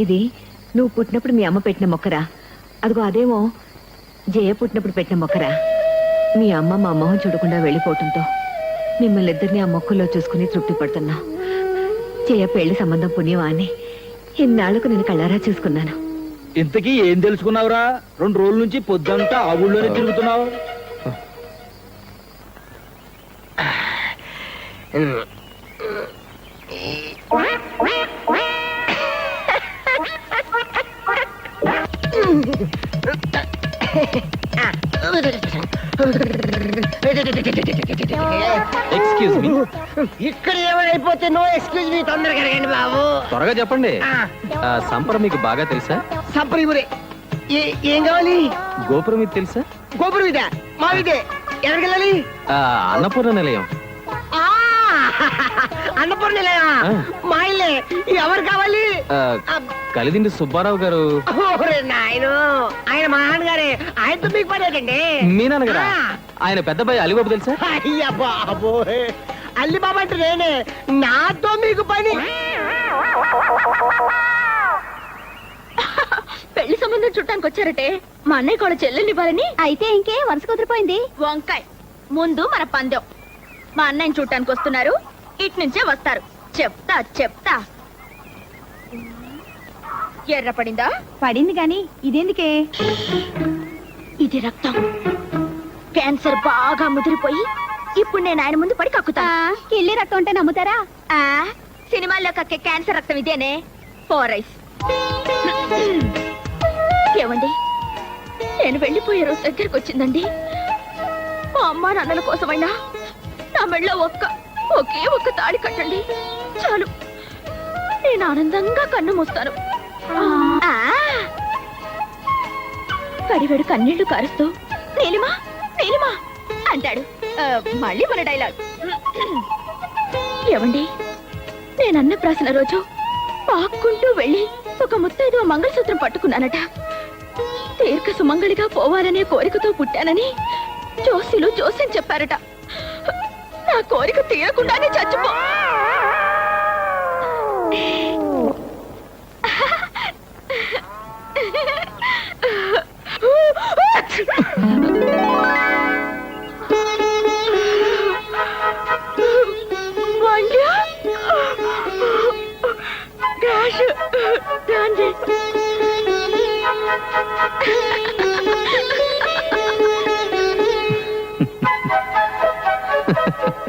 ఇది నువ్వు పుట్టినప్పుడు మీ అమ్మ పెట్టిన మొక్కరా? అదిగో అదేమో జయ పుట్టినప్పుడు పెట్టిన మొక్కరా? మీ అమ్మ మా మొహం చూడకుండా వెళ్ళిపోవటంతో మిమ్మల్ని ఇద్దరిని ఆ మొక్కల్లో చూసుకుని తృప్తి పడుతున్నా. జయ పెళ్లి సంబంధం పుణ్యమా అని ఇన్నాళ్లకు నేను కళ్ళారా చూసుకున్నాను. ఇంతకీ ఏం తెలుసుకున్నావురా? 2 రోజుల నుంచి పొద్దంతా ఆ ఊళ్ళోనే తిరుగుతున్నావు. Excuse me. ఇక్కడ ఏమైపోతే నో ఎక్స్క్యూజ్ మీ, తొందరగా అడగండి బాబు. త్వరగా చెప్పండి. సంపర మీకు బాగా తెలుసా? సంప్రదిపురే. ఏం కావాలి? గోపురం ఇది తెలుసా? గోపురం ఇదే, మా ఇదే. ఎక్కడికి వెళ్ళాలి? అన్నపూర్ణ నిలయం. అన్నపూర్ణ నిలయం మా ఇల్లే. ఎవరు కావాలి? కలిదిండి సుబ్బారావు గారు. నాయన ఆయన మా నాన్నగారే. ఆయనతో మీకు పడేటండి. మీ నాన్నగారా? ఆయన పెద్దబాయి అలిబాబు తెలుసా? అయ్యా బాబోయ్, అల్లి బాబు అంటే నేనే. నాతో మీకు పని. పెళ్లి సంబంధం చుట్టానికి వచ్చారటే మా అన్నయ్య కూడా చెల్లెల్ని ఇవ్వాలని. అయితే ఇంకే వరుస కుదిరిపోయింది. వంకాయ్ ముందు మన పందెం. మా అన్నయ్యని చూడటానికి వస్తున్నారు, ఇటు నుంచే వస్తారు. చెప్తా చెప్తా. ఎర్ర పడిందా? పడింది గాని ఇదేందుకే? ఇది రక్తం. క్యాన్సర్ బాగా ముదిరిపోయి ఇప్పుడు నేను ఆయన ముందు పడి కక్కుతా. కిల్లి రక్తం అంటే నమ్ముతారా? సినిమాల్లో కక్కే క్యాన్సర్ రక్తం ఇదేనే. ఫోరైస్. ఏమండి, నేను వెళ్ళిపోయే రోజు దగ్గరకు వచ్చిందండి. మా అమ్మా నాన్నల కోసమైనా నా మెళ్ళో ఒకే ఒక్క తాళి కట్టండి చాలు. నేను ఆనందంగా కన్ను మూస్తాను. కడివెడు కన్నీళ్లు కారుస్తూ నీలిమా నీలిమా అంటాడు. మళ్ళీ మన డైలాగ్. ఏమండి, నేను అన్నప్రాసన రోజు పాక్కుంటూ వెళ్ళి ఒక ముత్తైదు మంగళసూత్రం పట్టుకున్నానట. దీర్ఘ సుమంగళిగా పోవాలనే కోరికతో పుట్టానని జోస్యులు జోస్యం చెప్పారట. నా కోరిక తీరకుండానే చచ్చిపో.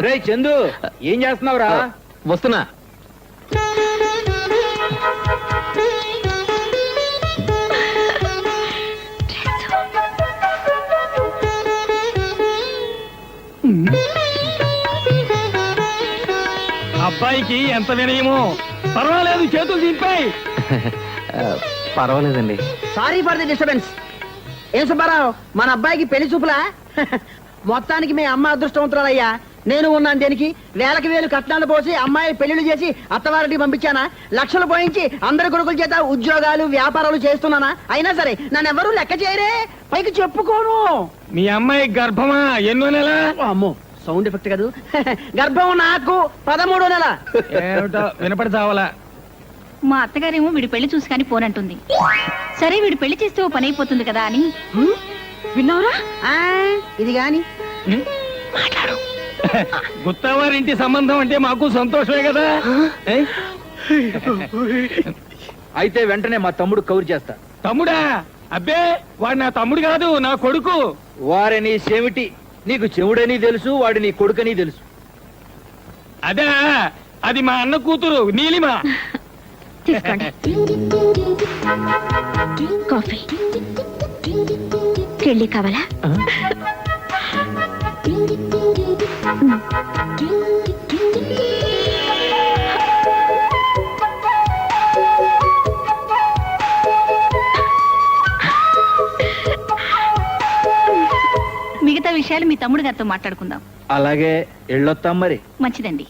రే చందు, ఏం చేస్తున్నావురా? వస్తున్నా. అబ్బాయికి ఎంత వినయమో. పర్వాలేదు, చేతులు దింపాయి. పర్వాలేదండి. Sorry for the disturbance. ఏం సుబ్బారావు, మన అబ్బాయికి పెళ్లి చూపులా? మొత్తానికి మీ అమ్మ అదృష్టవంతురాలయ్యా. నేను ఉన్నాను దేనికి? వేలకు వేలు కట్నాలు పోసి అమ్మాయి పెళ్లిళ్ళు చేసి అత్తవారికి పంపించానా? లక్షలు పోయించి అందరి కొడుకుల చేత ఉద్యోగాలు వ్యాపారాలు చేస్తున్నానా? అయినా సరే నన్ను ఎవరూ లెక్క చేయరే, పైకి చెప్పుకోను. మీ అమ్మాయి గర్భమా? ఎన్నో నెల? అమ్మో, సౌండ్ ఎఫెక్ట్ కాదు. గర్భం నాకు 13వ నెల. ఏమిటో వినపడి చావాలా? మా అత్తగారేమో వీడి పెళ్లి చూసి కానీ పోనంటుంది. సరే వీడు పెళ్లి చేస్తే ఓ పని అయిపోతుంది కదా అని. విన్నావురా? ఇది గాని మాట్లాడు. గుత్తవారింటి సంబంధం అంటే మాకు సంతోషమే కదా. అయితే వెంటనే మా తమ్ముడు కౌరు చేస్తా. తమ్ముడా? అబ్బే, వాడు నా తమ్ముడు కాదు, నా కొడుకు. వారిని చెవిటి, నీకు చెవుడని తెలుసు, వాడు నీ కొడుకని తెలుసు. అదే, అది మా అన్న కూతురు నీలిమా. తీసుకోండి కాఫీ. పెళ్లి కావాలా? మిగతా విషయాలు మీ తమ్ముడు గారితో మాట్లాడుకుందాం. అలాగే, వెళ్ళొస్తాం మరి. మంచిదండి.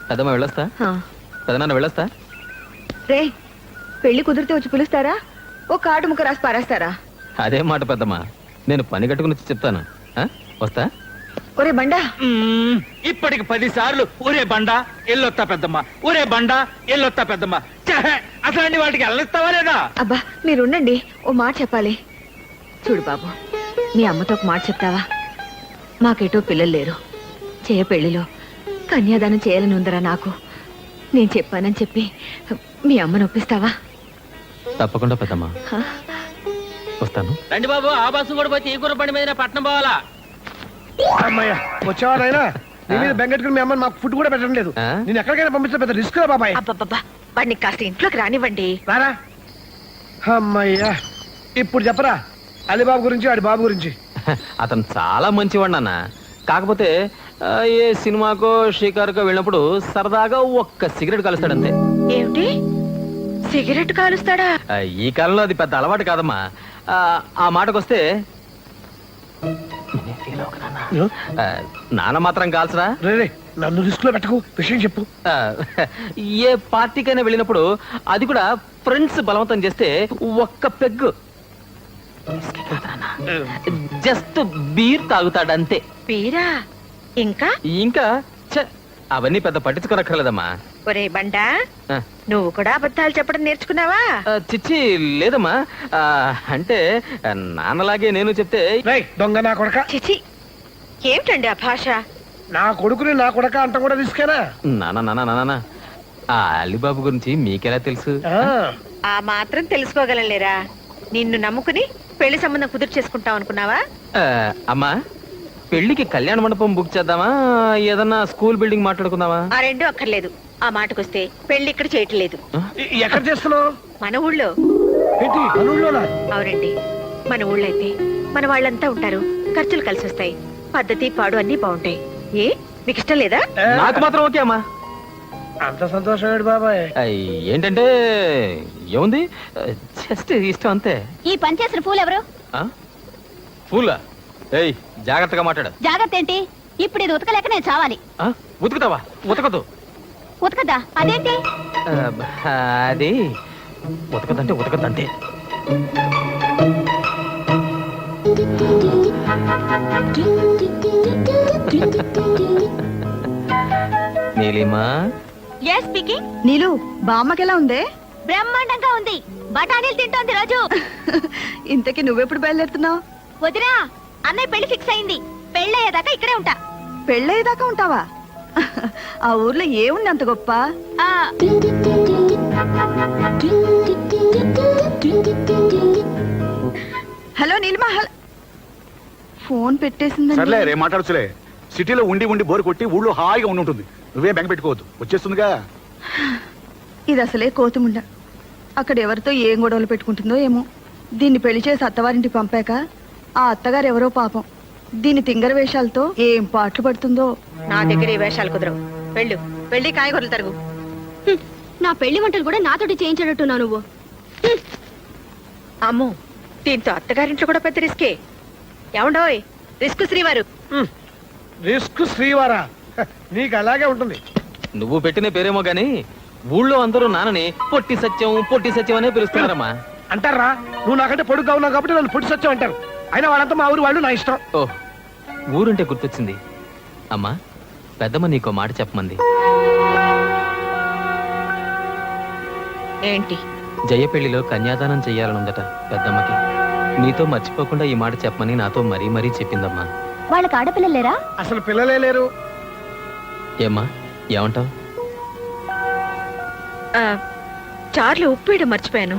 పెద్దమ్మ వెళ్ళొస్తా. పెదనాన్న వెళ్ళొస్తా. రే, పెళ్లి కుదిరితే వచ్చి పిలుస్తారా? ఓ కార్డు ముక్క రాసి పారేస్తారా? అదే మాట పెద్దమ్మా, నేను పని కట్టుకుని వచ్చి చెప్తాను. వస్తా. ఒరే బండా ఇప్పటికి 10 సార్లు ఒరే బండా ఎల్లొత్తా పెద్దమ్మ, ఒరే బండా ఎల్లొత్తా పెద్దమ్మ. ఛే, అసలు వాటికి వెళ్ళిస్తావా లేదా? అబ్బా మీరుండండి, ఓ మాట చెప్పాలి. చూడు బాబు, మీ అమ్మతో ఒక మాట చెప్తావా? మాకెటో పిల్లలు లేరు. చేయ పెళ్లిలో కన్యాదానం చేయాలని ఉందరా నాకు. నేను చెప్పానని చెప్పి మీ అమ్మను ఒప్పిస్తావా? తప్పకుండా పెద్దమ్మా, హ? వస్తాను. రండి బాబు, ఆ బస్సు కూడా పోతే ఈ గుర్ర బండి మీద పట్నం పోవాలా? అమ్మయ్య వచ్చావా నాయనా? నీ మీద బెంగెట్టుకుని మీ అమ్మ మాకు ఫుడ్ కూడా పెట్టడం లేదు. ఆ? నేను ఎక్కడికైనా పంపిస్తే పెద్ద రిస్క్ రా బాబాయ్. అబ్బబ్బబ్బా, వాడిని కాస్త ఇంట్లోకి రానివ్వండి. రారా. అమ్మయ్యా, ఇప్పుడు చెప్పరా అలీబాబు గురించి, ఆడి బాబు గురించి. అతను చాలా మంచివాడు నాన్న. కాకపోతే ఏ సినిమాకో షికారుకో వెళ్ళినప్పుడు సరదాగా ఒక్క సిగరెట్ కలుస్తాడంతే. ఏమిటి, సిగరెట్ కాలుస్తాడా? ఈ కాలంలో అది పెద్ద అలవాటు కాదమ్మా. ఆ మాటకొస్తే నాన్న మాత్రం కాల్సరా. రే నన్ను రిస్క్ లో పెట్టకు, విషయం చెప్పు. ఏ పార్టీకైనా వెళ్ళినప్పుడు, అది కూడా ఫ్రెండ్స్ బలవంతం చేస్తే ఒక్క పెగ్గు జస్ట్ బీర్ తాగుతాడంతే. పీరా? ఇంకా ఇంకా ఛ, అవన్నీ పెద్ద పట్టించుకోనక్కర్లేదమ్మా. ఒరే బండా, ఆ, నువ్వు కూడా అబద్ధాలు చెప్పడం నేర్చుకున్నావా? చిచ్చి లేదమ్మా. అంటే నాన్నలాగే నేను చెప్తే రే దొంగ నా కొడక, చిచి, ఏమిటండి ఆ భాష? నా కొడుకుని నా కొడక అంట కూడా రిస్కేనా? నాన్న ఆ అలీబాబు గురించి మీకెలా తెలుసు? ఆ మాత్రం తెలుసుకోగలలేరా? నిన్ను నమ్ముకుని పెళ్లి సంబంధం కుదురు చేసుకుంటాం అనుకున్నావా? అమ్మా, పెళ్లికి కళ్యాణ మండపం బుక్ చేద్దామా, ఏదన్నా స్కూల్ బిల్డింగ్ మాట్లాడుకుందామా? ఆ రెండు అక్కర్లేదు. ఆ మాటకొస్తే పెళ్లి ఇక్కడ చేయట్లేదు, ఎక్కడ చేస్తున్నావు? మన ఊళ్ళో. ఏంటి అనులోనా? అవునండి, మన ఊళ్ళో అయితే మన వాళ్ళంతా ఉంటారు, ఖర్చులు కలిసి వస్తాయి, పద్ధతి పాడు అన్ని బాగుంటాయి. ఏ మీకు ఇష్టం లేదా? నాకు మాత్రం ఓకే అమ్మా. అంత సంతోషం బాబాయ్. ఏంటంటే ఏముంది, జస్ట్ ఇష్టం అంతే. ఈ పని చేసిన పూలు ఎవరు? ఫూలా? ఏయ్, జాగ్రత్తగా మాట్లాడు. జాగ్రత్త ఏంటి? ఇప్పుడు ఇది ఉతకలేక నేను చావాలి. ఉతుకుతావా? ఉతకదు. ఉతకదా? అదేంటి? అది ఉతకదంటే ఉతకదంటే. Neelima, yes speaking. నీలు, బామ్మకెలా ఉందే? బ్రహ్మాండంగా ఉంది. బఠానీలు తింటోంది రోజు. ఇంతకీ నువ్వెప్పుడు బయలుదేరుతున్నావు? వదినా, అన్నయ్య పెళ్లి ఫిక్స్ అయింది. పెళ్ళయ్యేదాకా ఇక్కడే ఉంటా. పెళ్ళయ్యేదాకా ఉంటావా? ఆ ఊర్లో ఏముంది అంత గొప్ప? ఆ, హలో నీలిమా, ఫోన్ పెట్టేసిందండి. సర్లే రే మాట్లాడుచులే. సిటీలో ఉండి ఉండి బోరు కొట్టి ఊళ్ళో హాయిగా ఉండి ఉంటుంది. నువ్వేం బెంగ పెట్టుకోవద్దు, వచ్చేస్తుందిగా. ఇది అసలే కోతుముండ. అక్కడ ఎవరితో ఏం గొడవలు పెట్టుకుంటుందో ఏమో. దీన్ని పెళ్లి చేసి అత్తవారింటికి పంపాక ఆ అత్తగారు ఎవరో పాపం దీని తింగర వేషాలతో ఏం పాటలు పడుతుందో. నా దగ్గర ఏ వేషాలు కుదరవు. వెళ్ళు, వెళ్ళి కాయగూరలు తరుగు. నా పెళ్లి వంటలు కూడా నాతోటి చేయించడట్టున్నావు నువ్వు. అమ్మో, దీంతో అత్తగారింట్లో కూడా పెద్ద రిస్కే. ఏమండోయ్, రిస్క్ శ్రీవారు. రిస్క్ శ్రీవారా? నీకు అలాగే ఉంటుంది. నువ్వు పెట్టిన పేరేమో గాని ఊళ్ళో అందరూ నాన్నని పొట్టి సత్యం అనే పిలుస్తున్నారమ్మా. అంటారా? నువ్వు నాకంటే పొడుగ్గా ఉన్నావు కాబట్టి నన్ను పొడి సత్యం అంటారు. అయినా వాళ్ళంతా మా ఊరు వాళ్ళు, నా ఇష్టం. ఓ, ఊరుంటే గుర్తొచ్చింది. అమ్మా, పెద్దమ్మ నీకో మాట చెప్పమంది. ఏంటి? జయ పెళ్లిలో కన్యాదానం చెయ్యాలనుందట పెద్దమ్మకి. నీతో మర్చిపోకుండా ఈ మాట చెప్పమని నాతో మరీ మరీ చెప్పిందమ్మా. వాళ్ళకి ఆడపిల్లలు లేరా? అసలు పిల్లలే లేరు. ఏమ్మా, ఏమంటావు? చార్లు ఉప్పు వేయడం మర్చిపోయాను.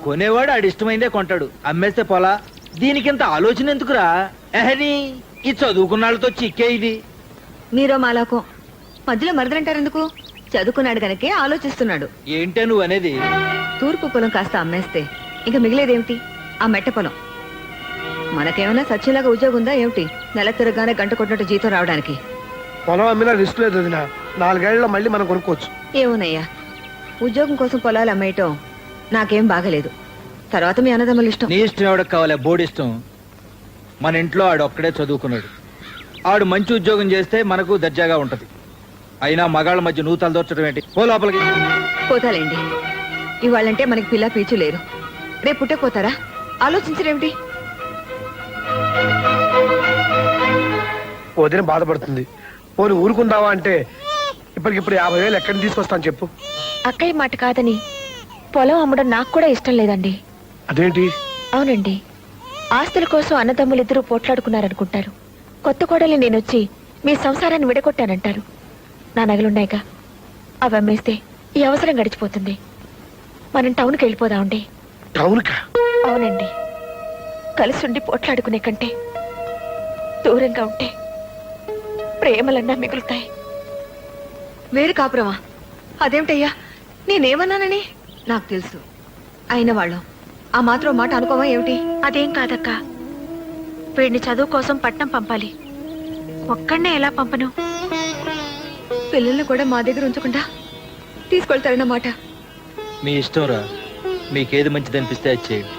కొనేవాడు ఆడి ఇష్టమైందే కొంటాడు, అమ్మేస్తే పోలా. దీనికింత ఆలోచన ఎందుకురా? ఎహని ఈ చదువుకున్నాళ్ళతో చిక్కే ఇది. మీరో మాలాకం మధ్యలో మరదలంటారు ఎందుకు? చదువుకున్నాడు గనకే ఆలోచిస్తున్నాడు. ఏంటే నువ్వు అనేది? తూర్పు పొలం కాస్త అమ్మేస్తే ఇంకా మిగిలేదేమిటి? ఆ మెట్ట పొలం. మనకేమైనా సత్యంలాగా ఉద్యోగం ఉందా ఏమిటి? నెల తిరగానే గంట కొట్టినట్టు జీతం రావడానికి. పొలం అమ్మినా రిస్క్ లేదు వదినా. 4 ఏళ్లలో మళ్ళీ మనం కొనుక్కోవచ్చు. ఏమోనయ్యా, ఉద్యోగం కోసం పొలాలు అమ్మేయటం నాకేం బాగలేదు. తర్వాత మీ అన్నదమ్ముల ఇష్టం. నీ ఇష్టం ఎవడకు కావాలి? బోర్డు ఇష్టం. మన ఇంట్లో ఆడు ఒక్కడే చదువుకున్నాడు. ఆడు మంచి ఉద్యోగం చేస్తే మనకు దర్జాగా ఉంటది. అయినా మగాళ్ళ మధ్య నువ్వు తలదోర్చడం ఏంటి? పో లోపలికి. పోతాలేండి, ఇవాళంటే మనకి పిల్ల పీచు లేరు. రేపు పుట్టకపోతారా? ఆలోచించరేమిటి? వదిన బాధపడుతుంది. పోనీ ఊరుకుందావా అంటే ఇప్పటికిప్పుడు 50,000 ఎక్కడి నుంచి తీసుకొస్తాను చెప్పు. అక్కయ్య మాట కాదని పొలం అమ్మడం నాకు కూడా ఇష్టం లేదండి. అదేంటి? అవునండి, ఆస్తుల కోసం అన్నదమ్ములిద్దరూ పోట్లాడుకున్నారనుకుంటారు. కొత్త కోడలి నేనొచ్చి మీ సంసారాన్ని విడగొట్టానంటారు. నా నగలున్నాయిగా, అవి అమ్మేస్తే ఈ అవసరం గడిచిపోతుంది. మనం టౌన్కి వెళ్ళిపోదామండి. టౌన్కా? అవునండి, కలిసి ఉండి పోట్లాడుకునే కంటే దూరంగా ఉంటే ప్రేమలన్నా మిగులుతాయి. వేరు కాపురమా? అదేమిటయ్యా, నేనేమన్నానని? నాకు తెలుసు, అయిన వాళ్ళం ఆ మాత్రం మాట అనుకోవా ఏమిటి? అదేం కాదక్క, వీడిని చదువు కోసం పట్నం పంపాలి. ఒక్కడనే ఎలా పంపను? పిల్లల్ని కూడా మా దగ్గర ఉంచకుండా తీసుకెళ్తారన్నమాట. మీ ఇష్టంరా, మీకేది మంచిది అనిపిస్తే అది చేయండి.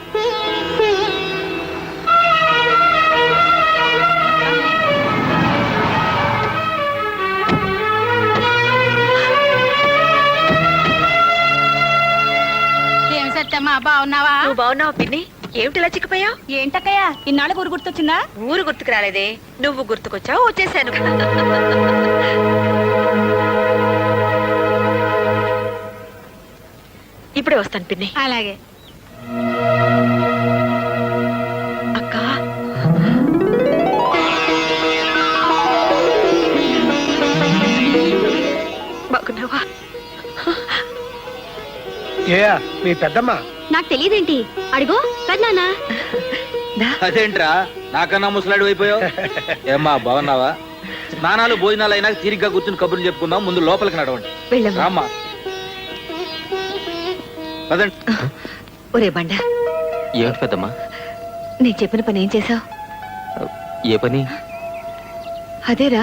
ఏం సత్యమ్మా, బాగున్నావా? నువ్వు బాగున్నావా పిన్ని? ఏమిటిలా చిక్కిపోయావు? ఏంటక్కయ్యా, ఇన్నాళ్ళ ఊరు గుర్తొచ్చిందా? ఊరు గుర్తుకు రాలేదే, నువ్వు గుర్తుకొచ్చావు, వచ్చేసాను. ఇప్పుడే వస్తాను పిన్ని. అలాగే. అక్క, బాగున్నావా? ఏ మీ పెద్దమ్మ? నాకు తెలియదేంటి, అడిగో కదనా. అదేంట్రా నాకన్నా ముసలాడు అయిపోయావు? ఏమ్మా బాగున్నావా? స్నానాలు భోజనాలు అయినా తీరిగ్గా కూర్చుని కబుర్లు చెప్పుకుందాం. ముందు లోపలికి నడవండి. వెళ్ళమ్మా. రామ్మా, పదండి. ఒరే బండ, ఏమిటి పెద్దమ్మా? నీకు చెప్పిన పని ఏం చేసావు? ఏ పని? అదేరా,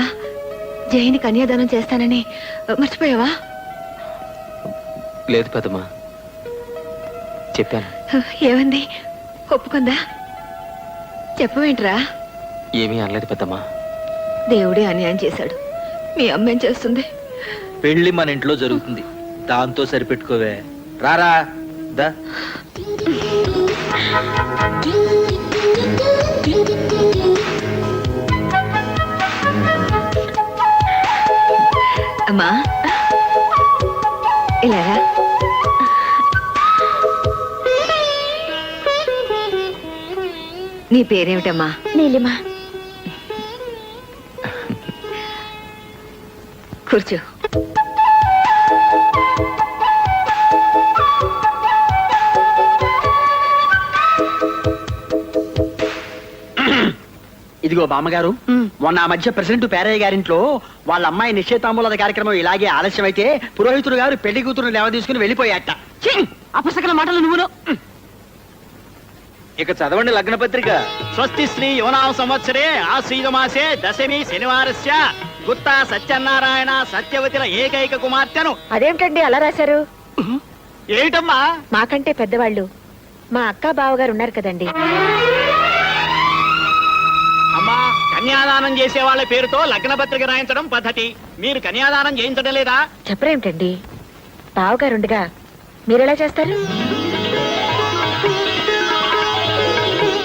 జైని కన్యాదానం చేస్తానని మర్చిపోయావా? లేదు పెద్దమ్మా, చెప్పాను. ఏమంది? ఒప్పుకుందా? చెప్పవేంట్రా? ఏమీ అనలేదు పెద్దమ్మా. దేవుడే అన్యాయం చేశాడు. మీ అమ్మ ఏం చేస్తుంది? పెళ్లి మన ఇంట్లో జరుగుతుంది, దాంతో సరిపెట్టుకోవే. రారా దా. అమ్మా ఇలా రా. నీ పేరేమిటమ్మా? నీలిమా. కూర్చో. ఇదిగో బామ్మగారు, మొన్న ఆ మధ్య ప్రెసిడెంట్ పేరయ్య గారింట్లో వాళ్ళ అమ్మాయి నిశ్చయితాంబూలద కార్యక్రమం ఇలాగే ఆలస్యం అయితే పురోహితుడు గారు పెళ్లి కూతురు లేవ తీసుకుని వెళ్ళిపోయాట. అపసకల మాటలు నువ్వును. ఇక చదవండి లగ్న పత్రిక. స్వస్తి శ్రీ యువనామ సంవత్సరే ఆశ్రీజమాసే దశమి శనివారస్య గుత్తా సత్యనారాయణ సత్యవతిల ఏకైక కుమార్తెను. అదేమిటండి అలా రాశారు? ఏమిటమ్మా? మాకంటే పెద్దవాళ్ళు మా అక్క బావగారు ఉన్నారు కదండి. అమ్మా, కన్యాదానం చేసే వాళ్ళ పేరుతో లగ్న పత్రిక రాయించడం పద్ధతి. మీరు కన్యాదానం చేయించడం లేదా? చెప్పరేమిటండి, బావగారుండగా మీరెలా చేస్తారు?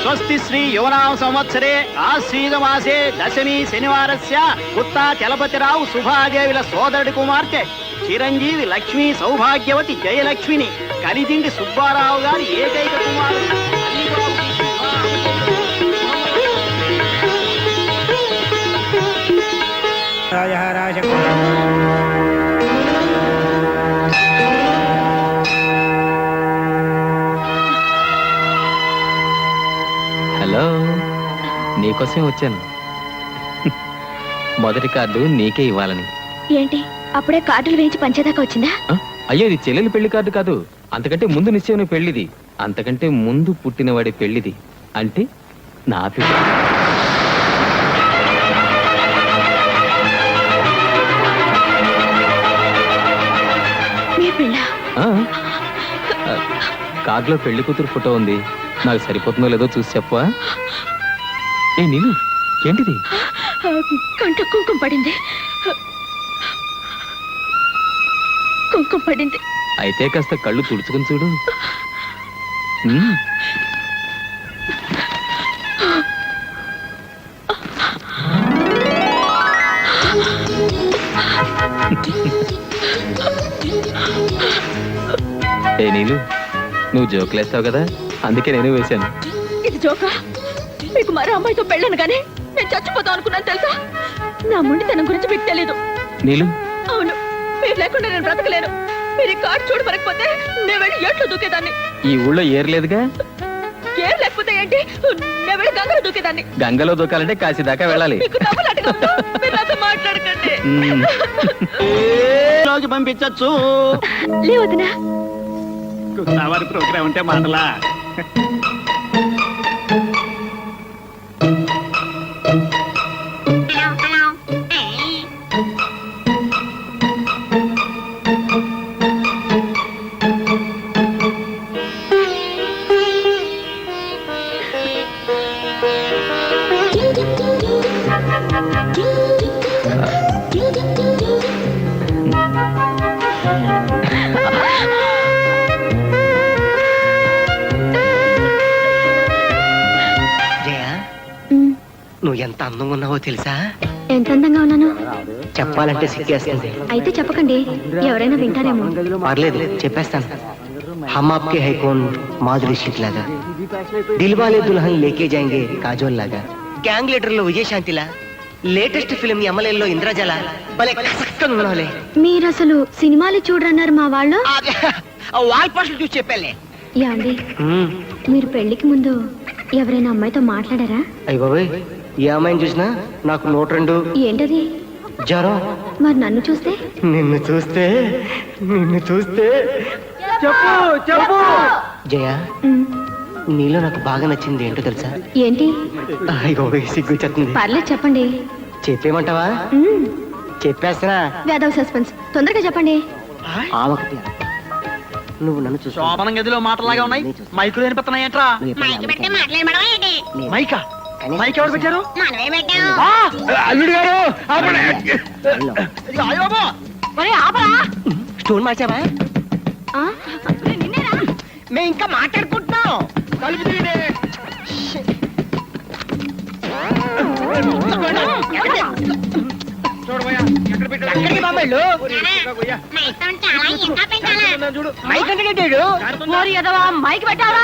స్వస్తి శ్రీ యువనామ సంవత్సరే ఆశ్రీజమాసే దశమి శనివారస్య గుత్తా చలపతిరావు సుభాదేవిల సోదరుడి కుమార్తె చిరంజీవి లక్ష్మీ సౌభాగ్యవతి జయలక్ష్మిని కలిదిండి సుబ్బారావు గారి ఏకైక కుమారుడు హలో, నీకోసమే వచ్చాను. మొదటి కార్డు నీకే ఇవ్వాలని. ఏంటి, అప్పుడే కార్డులు వేయించి పంచేదాకా వచ్చిందా? ఆ? అయ్యో, ఇది చెల్లెలి పెళ్లి కార్డు కాదు. అంతకంటే ముందు నిశ్చయం పెళ్లిది. అంతకంటే ముందు పుట్టినవాడి పెళ్లిది. అంటే నా పెళ్లి. మీ పిల్ల? ఆ? కార్డులో పెళ్లి కూతురు ఫోటో ఉంది. నాకు సరిపోతుందో లేదో చూసి చెప్పవా? ఏ నీళ్ళు, ఏంటిది? కంట కుంకుమ పడింది. కుంకుమ పడింది. అయితే కాస్త కళ్ళు తుడుచుకుని చూడు. ఉమ్. నీలు నువ్వు జోకులేస్తావు కదా అందుకే నేను వేశాను. ఇది జోకా? మీకు మరో అమ్మాయితో పెళ్ళాను కానీ నేను చచ్చిపోతాం అనుకున్నాను తెలుసా? నా మొండితనం గురించి మీకు తెలీదు. నీలు అవును, మీరు లేకుండా నేను బ్రతకలేను. మీరు ఈ కార్డు చూడమనకపోతే నేను వెళ్ళి ఏట్లో దూకేదాన్ని. ఈ ఊళ్ళో ఏర్లేదుగా. ఏం లేకపోతే ఏంటి, నేను వెళ్ళి గంగలో దూకేదాన్ని. గంగలో దూకాలంటే కాశీ దాకా వెళ్ళాలి. మీకు నవ్వులాటగా ఉందా? మీరు నాతో మాట్లాడకండి. పంపించచ్చు. లేవదినా ప్రోగ్రామ్ ఉంటే మాటలా. నువ్వు ఎంత అందంగా ఉన్నావో తెలుసా? ఎంత అందంగా ఉన్నాను చెప్పాలంటే సిగ్గేస్తుంది. అయితే చెప్పకండి, ఎవరైనా వింటారేమో. పర్లేదు చెప్పేస్తాను. హమ్ ఆప్కే హై కౌన్ మాధురి షీట్ లాగా, దిల్వాలే దుల్హన్ లేకే జాయింగే కాజోల్ లాగా, గ్యాంగ్ లీడర్ లో విజయశాంతిలా, లేటెస్ట్ ఫిల్మ్ ఎమ్మెల్యేలో ఇంద్రజల భలే కసక్కగా ఉన్నావులే. మీరు అసలు సినిమాలు చూడరన్నారు మా వాళ్ళు. వాల్ పోస్టులు చూసి చెప్పాలే. యాండి, మీరు పెళ్లికి ముందు ఎవరైనా అమ్మాయితో మాట్లాడారా? అయ్య బాబాయ్, ఏ అమ్మాయిని చూసినా నాకు 102 ఏంటది? జ్వరం. మరి నన్ను చూస్తే? నిన్ను చూస్తే చెప్పు చెప్పు జయ, నీలో నాకు బాగా నచ్చింది ఏంటో తెలుసా? ఏంటి? అయ్య బాబాయ్, సిగ్గు చెప్తుంది. పర్లేదు చెప్పండి. చెప్పేమంటావా? చెప్పేస్తున్నా. వేదవ సస్పెన్స్, తొందరగా చెప్పండి. ఆ ఒకటి నువ్వు నన్ను చూసి శోభనం గదిలో మాటలాగా ఉన్నాయి, మైకులు వినిపిస్తున్నాయంట్రా. మైకా? మైక్ ఎవరు పెట్టారు? అల్లుడు గారు స్టోన్ మార్చావా? ఆ? మేము ఇంకా మాట్లాడుకుంటున్నాం. తలుపు తీయండి. చూడబోయా ఎక్కడ పెట్టాడు? బాబాయ్లు చూడు మైక్ అంటే కట్టాడు. మైక్ పెట్టావా?